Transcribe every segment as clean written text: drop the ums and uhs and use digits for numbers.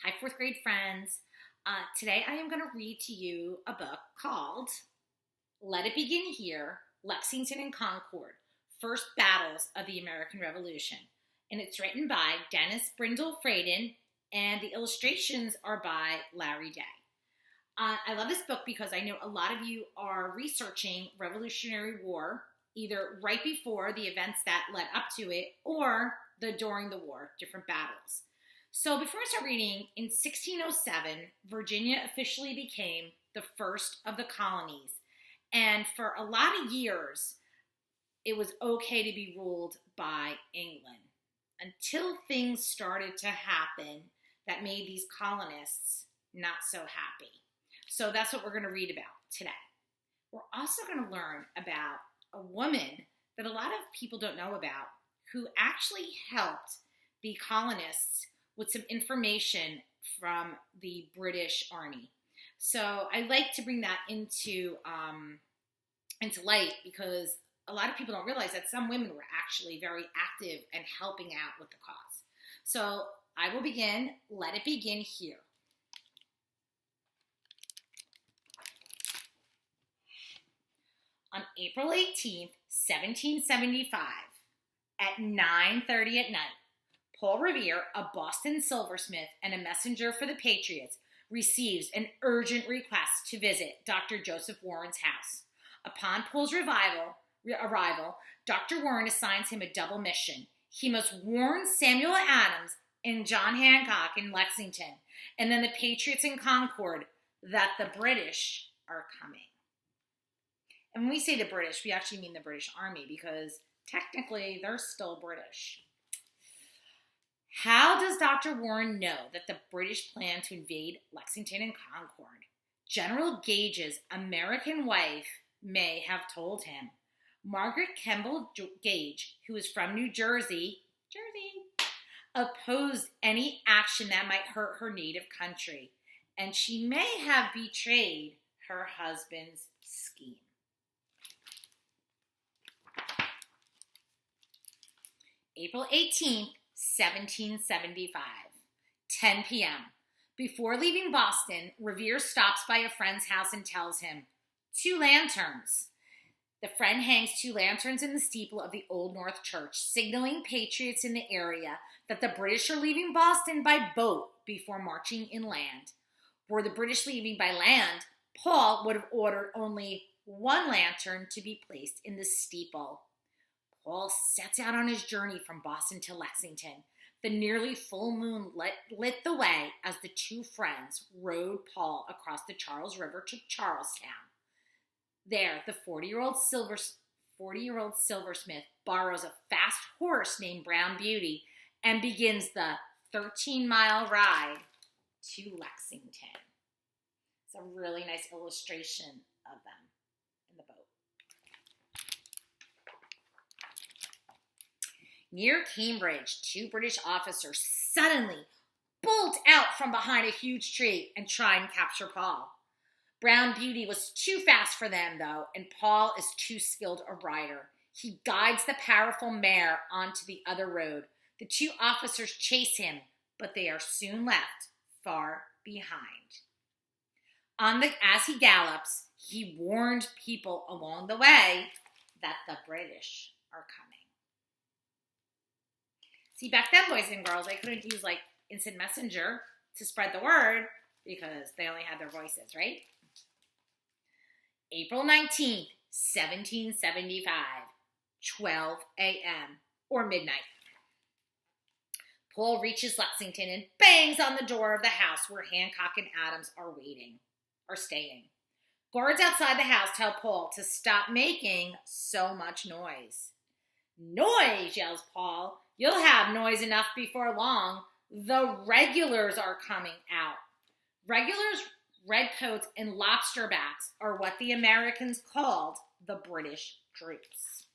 Hi, fourth grade friends. Today I am going to read to you a book called Let It Begin Here, Lexington and Concord, First Battles of the American Revolution. And it's written by Dennis Brindle Frayden, and the illustrations are by Larry Day. I love this book because I know a lot of you are researching Revolutionary War, either right before the events that led up to it or during the war, different battles. So before I start reading, in 1607, Virginia officially became the first of the colonies. And for a lot of years, it was okay to be ruled by England until things started to happen that made these colonists not so happy. So that's what we're going to read about today. We're also going to learn about a woman that a lot of people don't know about who actually helped the colonists with some information from the British Army. So I like to bring that into light because a lot of people don't realize that some women were actually very active and helping out with the cause. So I will begin. Let it begin here. On April 18th, 1775, at 9:30 at night, Paul Revere, a Boston silversmith and a messenger for the Patriots, receives an urgent request to visit Dr. Joseph Warren's house. Upon Paul's arrival, Dr. Warren assigns him a double mission. He must warn Samuel Adams and John Hancock in Lexington, and then the Patriots in Concord, that the British are coming. And when we say the British, we actually mean the British Army because technically they're still British. How does Dr. Warren know that the British plan to invade Lexington and Concord? General Gage's American wife may have told him. Margaret Kemble Gage, who is from New Jersey, opposed any action that might hurt her native country, and she may have betrayed her husband's scheme. April 18th, 1775, 10 p.m. Before leaving Boston, Revere stops by a friend's house and tells him, 2 lanterns. The friend hangs 2 lanterns in the steeple of the Old North Church, signaling patriots in the area that the British are leaving Boston by boat before marching inland. Were the British leaving by land, Paul would have ordered only 1 lantern to be placed in the steeple. Paul sets out on his journey from Boston to Lexington. The nearly full moon lit the way as the 2 friends rowed Paul across the Charles River to Charlestown. There, the 40-year-old silversmith borrows a fast horse named Brown Beauty and begins the 13-mile ride to Lexington. It's a really nice illustration of them in the boat. Near Cambridge, 2 British officers suddenly bolt out from behind a huge tree and try and capture Paul. Brown Beauty was too fast for them, though, and Paul is too skilled a rider. He guides the powerful mare onto the other road. The 2 officers chase him, but they are soon left far behind. As he gallops, he warned people along the way that the British are coming. See, back then, boys and girls, they couldn't use, instant messenger to spread the word because they only had their voices, right? April 19th, 1775, 12 a.m. or midnight. Paul reaches Lexington and bangs on the door of the house where Hancock and Adams are staying. Guards outside the house tell Paul to stop making so much noise. Noise, yells Paul. You'll have noise enough before long. The regulars are coming out. Regulars, redcoats, and lobsterbacks are what the Americans called the British troops.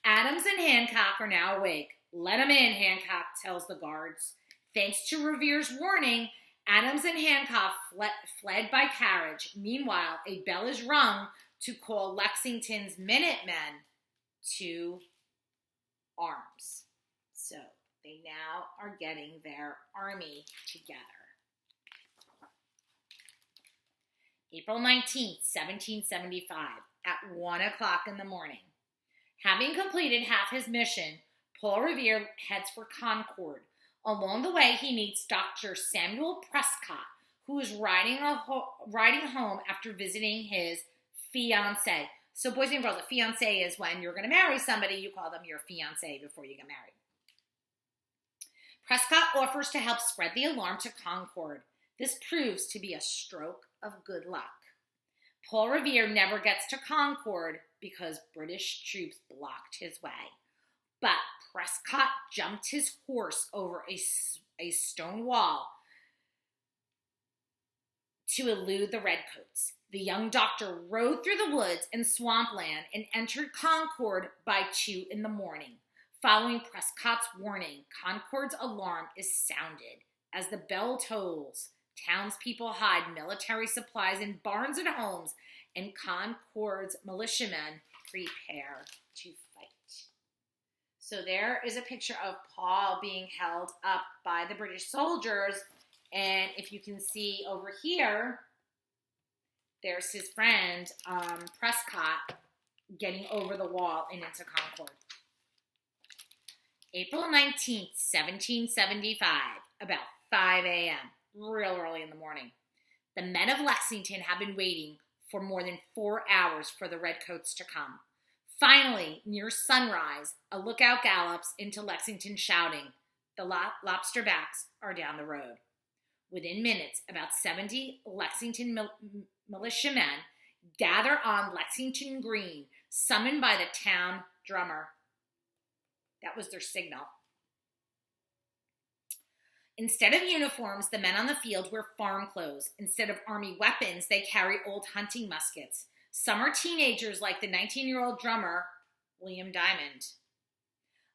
Adams and Hancock are now awake. Let 'em in, Hancock tells the guards. Thanks to Revere's warning, Adams and Hancock fled by carriage. Meanwhile, a bell is rung to call Lexington's Minutemen to arms. So They now are getting their army together. April 19th, 1775, at 1 o'clock in the morning. Having completed half his mission, Paul Revere heads for Concord. Along the way, he meets Dr. Samuel Prescott, who is riding home after visiting his fiancée. So boys and girls, a fiancée is when you're going to marry somebody, you call them your fiancée before you get married. Prescott offers to help spread the alarm to Concord. This proves to be a stroke of good luck. Paul Revere never gets to Concord because British troops blocked his way. But Prescott jumped his horse over a stone wall to elude the redcoats. The young doctor rode through the woods and swampland and entered Concord by 2 in the morning. Following Prescott's warning, Concord's alarm is sounded. As the bell tolls, townspeople hide military supplies in barns and homes, and Concord's militiamen prepare to fight. So there is a picture of Paul being held up by the British soldiers, and if you can see over here, there's his friend, Prescott, getting over the wall and into Concord. April 19th, 1775, about 5 a.m., real early in the morning. The men of Lexington have been waiting for more than 4 hours for the redcoats to come. Finally, near sunrise, a lookout gallops into Lexington shouting, "The lobster backs are down the road." Within minutes, about 70 Lexington militiamen gather on Lexington Green, summoned by the town drummer. That was their signal. Instead of uniforms, the men on the field wear farm clothes. Instead of army weapons, they carry old hunting muskets. Some are teenagers like the 19-year-old drummer, William Diamond.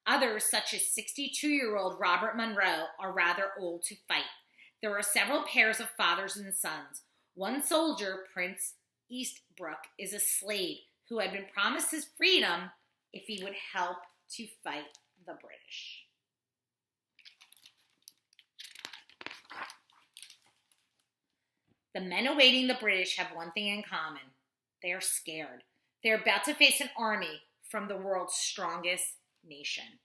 Others, such as 62-year-old Robert Monroe, are rather old to fight. There are several pairs of fathers and sons. One soldier, Prince Eastbrook, is a slave who had been promised his freedom if he would help to fight the British. The men awaiting the British have one thing in common. They are scared. They're about to face an army from the world's strongest nation.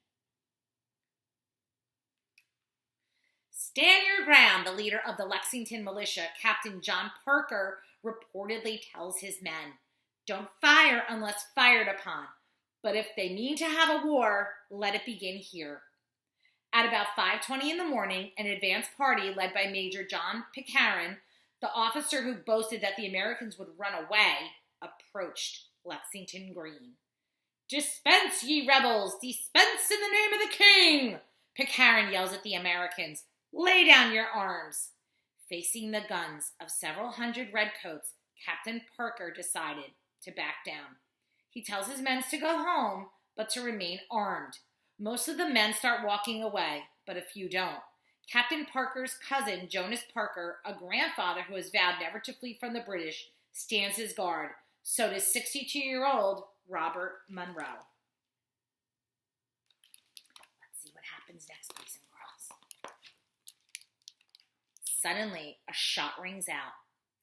Stand your ground, the leader of the Lexington Militia, Captain John Parker, reportedly tells his men. Don't fire unless fired upon. But if they mean to have a war, let it begin here. At about 5:20 in the morning, an advance party led by Major John Pitcairn, the officer who boasted that the Americans would run away, approached Lexington Green. "Dispense, ye rebels! Dispense in the name of the king!" Pitcairn yells at the Americans. "Lay down your arms!" Facing the guns of several hundred redcoats, Captain Parker decided to back down. He tells his men to go home, but to remain armed. Most of the men start walking away, but a few don't. Captain Parker's cousin, Jonas Parker, a grandfather who has vowed never to flee from the British, stands his guard. So does 62-year-old Robert Monroe. Let's see what happens next, boys and girls. Suddenly, a shot rings out.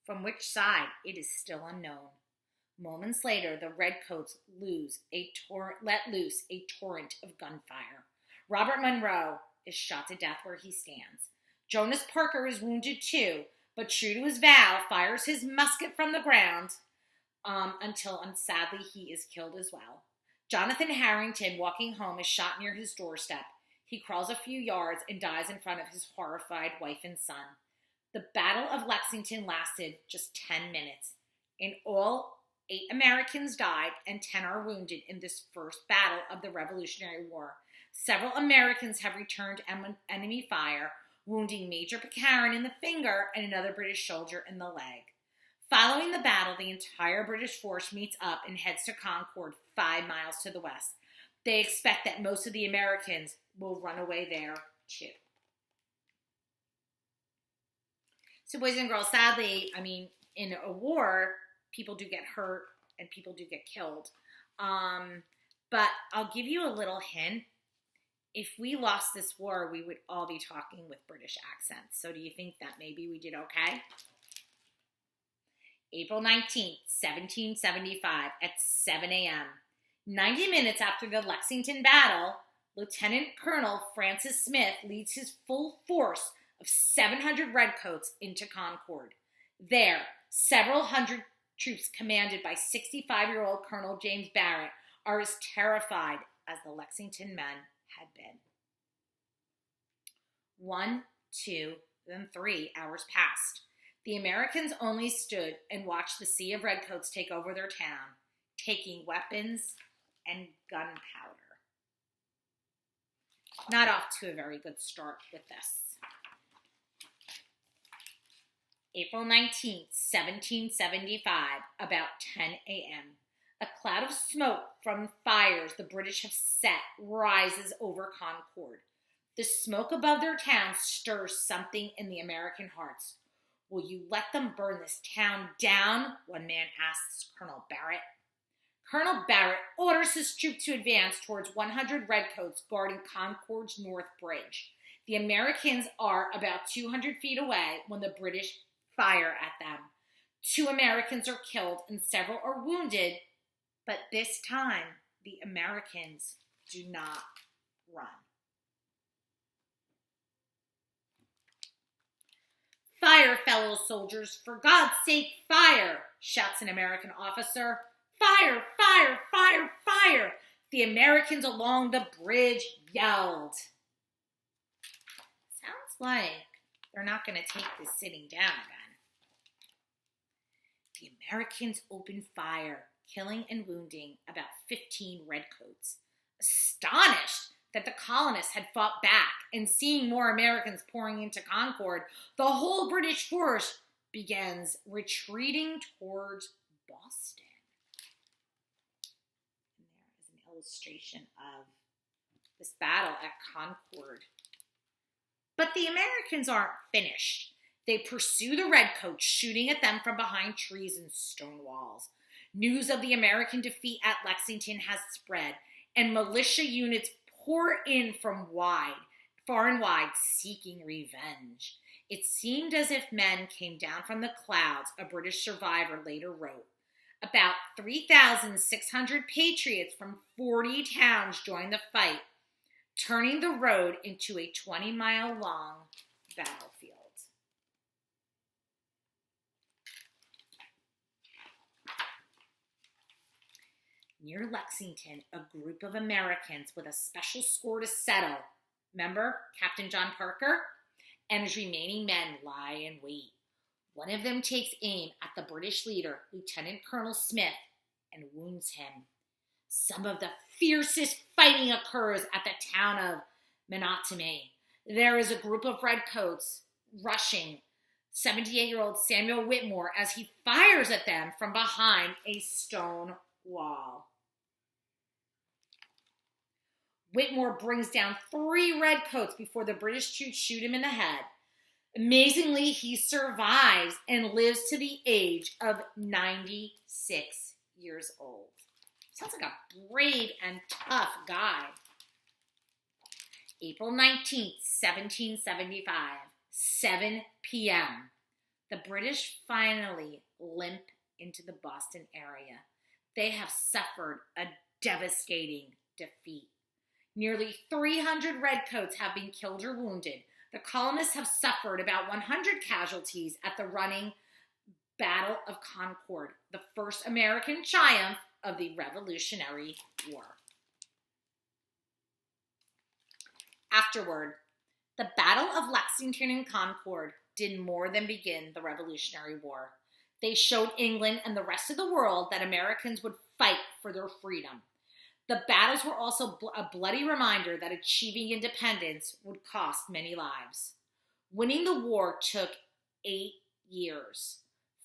From which side, it is still unknown. Moments later, the redcoats let loose a torrent of gunfire. Robert Monroe is shot to death where he stands. Jonas Parker is wounded too, but true to his vow, fires his musket from the ground until, sadly, he is killed as well. Jonathan Harrington, walking home, is shot near his doorstep. He crawls a few yards and dies in front of his horrified wife and son. The Battle of Lexington lasted just 10 minutes. In all, 8 Americans died and 10 are wounded in this first battle of the Revolutionary War. Several Americans have returned enemy fire, wounding Major Pitcairn in the finger and another British soldier in the leg. Following the battle, the entire British force meets up and heads to Concord, 5 miles to the west. They expect that most of the Americans will run away there too. So boys and girls, sadly, in a war, people do get hurt and people do get killed. But I'll give you a little hint. if we lost this war, we would all be talking with British accents. So do you think that maybe we did okay? April 19th, 1775 at 7 a.m. 90 minutes after the Lexington battle, Lieutenant Colonel Francis Smith leads his full force of 700 redcoats into Concord. There, several hundred troops commanded by 65-year-old Colonel James Barrett are as terrified as the Lexington men had been. 1, 2, then 3 hours passed. The Americans only stood and watched the sea of redcoats take over their town, taking weapons and gunpowder. Not off to a very good start with this. April 19th, 1775, about 10 a.m. A cloud of smoke from fires the British have set rises over Concord. The smoke above their town stirs something in the American hearts. Will you let them burn this town down? One man asks Colonel Barrett. Colonel Barrett orders his troops to advance towards 100 redcoats guarding Concord's Northbridge. The Americans are about 200 feet away when the British fire at them. 2 Americans are killed and several are wounded, but this time the Americans do not run. Fire, fellow soldiers, for God's sake, fire, shouts an American officer. Fire, fire, fire, fire, the Americans along the bridge yelled. Sounds like they're not going to take this sitting down again. The Americans opened fire, killing and wounding about 15 redcoats. Astonished that the colonists had fought back and seeing more Americans pouring into Concord, the whole British force begins retreating towards Boston. And there is an illustration of this battle at Concord. But the Americans aren't finished. They pursue the redcoats, shooting at them from behind trees and stone walls. News of the American defeat at Lexington has spread, and militia units pour in from far and wide, seeking revenge. It seemed as if men came down from the clouds, a British survivor later wrote. About 3,600 patriots from 40 towns joined the fight, turning the road into a 20-mile-long battlefield. Near Lexington, a group of Americans with a special score to settle, remember Captain John Parker, and his remaining men lie in wait. One of them takes aim at the British leader, Lieutenant Colonel Smith, and wounds him. Some of the fiercest fighting occurs at the town of Monolith. There is a group of redcoats rushing 78-year-old Samuel Whitmore as he fires at them from behind a stone wall. Whitmore brings down 3 redcoats before the British troops shoot him in the head. Amazingly, he survives and lives to the age of 96 years old. Sounds like a brave and tough guy. April 19th, 1775, 7 p.m. The British finally limp into the Boston area. They have suffered a devastating defeat. Nearly 300 redcoats have been killed or wounded. The colonists have suffered about 100 casualties at the running Battle of Concord, the first American triumph of the Revolutionary War. Afterward, the Battle of Lexington and Concord did more than begin the Revolutionary War. They showed England and the rest of the world that Americans would fight for their freedom. The battles were also a bloody reminder that achieving independence would cost many lives. Winning the war took 8 years.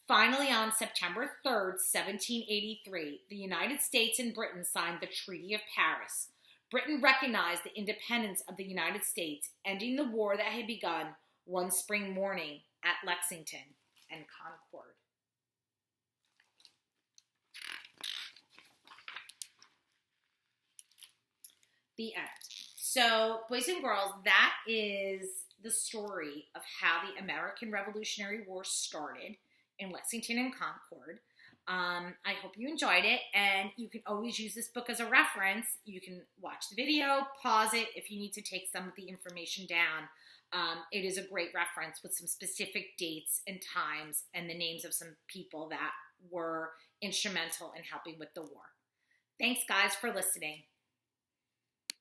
Finally, on September 3rd, 1783, the United States and Britain signed the Treaty of Paris. Britain recognized the independence of the United States, ending the war that had begun one spring morning at Lexington and Concord. The end. So, boys and girls, that is the story of how the American Revolutionary War started in Lexington and Concord. I hope you enjoyed it, and you can always use this book as a reference. You can watch the video, pause it if you need to take some of the information down. It is a great reference with some specific dates and times and the names of some people that were instrumental in helping with the war. Thanks, guys, for listening.